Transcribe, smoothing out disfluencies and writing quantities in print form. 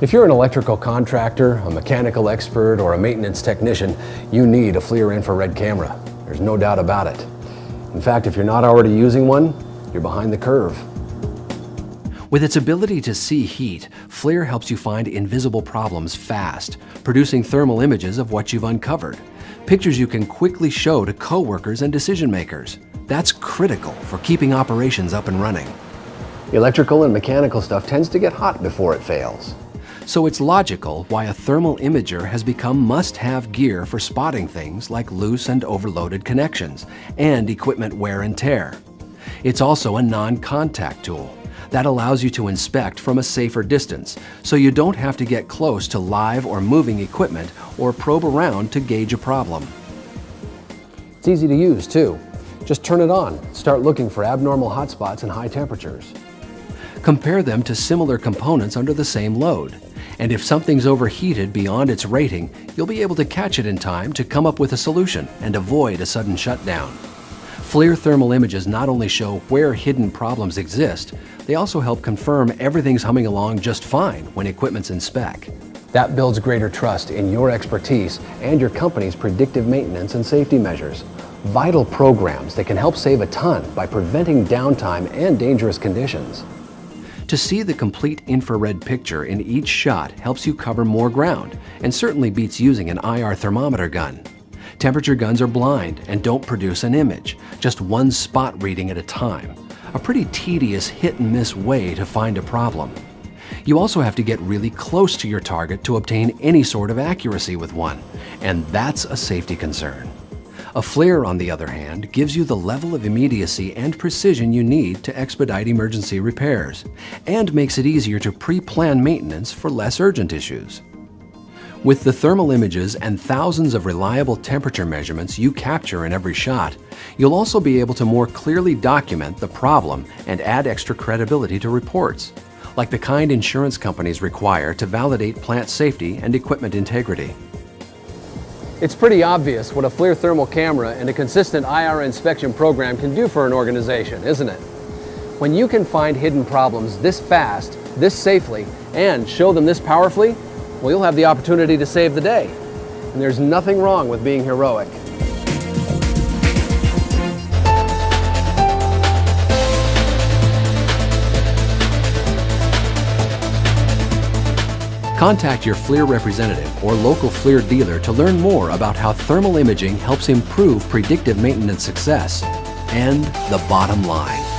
If you're an electrical contractor, a mechanical expert, or a maintenance technician, you need a FLIR infrared camera. There's no doubt about it. In fact, if you're not already using one, you're behind the curve. With its ability to see heat, FLIR helps you find invisible problems fast, producing thermal images of what you've uncovered. Pictures you can quickly show to coworkers and decision makers. That's critical for keeping operations up and running. Electrical and mechanical stuff tends to get hot before it fails. So it's logical why a thermal imager has become must-have gear for spotting things like loose and overloaded connections and equipment wear and tear. It's also a non-contact tool that allows you to inspect from a safer distance, so you don't have to get close to live or moving equipment or probe around to gauge a problem. It's easy to use too. Just turn it on, start looking for abnormal hotspots and high temperatures. Compare them to similar components under the same load. And if something's overheated beyond its rating, you'll be able to catch it in time to come up with a solution and avoid a sudden shutdown. FLIR thermal images not only show where hidden problems exist, they also help confirm everything's humming along just fine when equipment's in spec. That builds greater trust in your expertise and your company's predictive maintenance and safety measures. Vital programs that can help save a ton by preventing downtime and dangerous conditions. To see the complete infrared picture in each shot helps you cover more ground and certainly beats using an IR thermometer gun. Temperature guns are blind and don't produce an image, just one spot reading at a time. A pretty tedious hit-and-miss way to find a problem. You also have to get really close to your target to obtain any sort of accuracy with one, and that's a safety concern. A FLIR, on the other hand, gives you the level of immediacy and precision you need to expedite emergency repairs, and makes it easier to pre-plan maintenance for less urgent issues. With the thermal images and thousands of reliable temperature measurements you capture in every shot, you'll also be able to more clearly document the problem and add extra credibility to reports, like the kind insurance companies require to validate plant safety and equipment integrity. It's pretty obvious what a FLIR thermal camera and a consistent IR inspection program can do for an organization, isn't it? When you can find hidden problems this fast, this safely, and show them this powerfully, well, you'll have the opportunity to save the day. And there's nothing wrong with being heroic. Contact your FLIR representative or local FLIR dealer to learn more about how thermal imaging helps improve predictive maintenance success and the bottom line.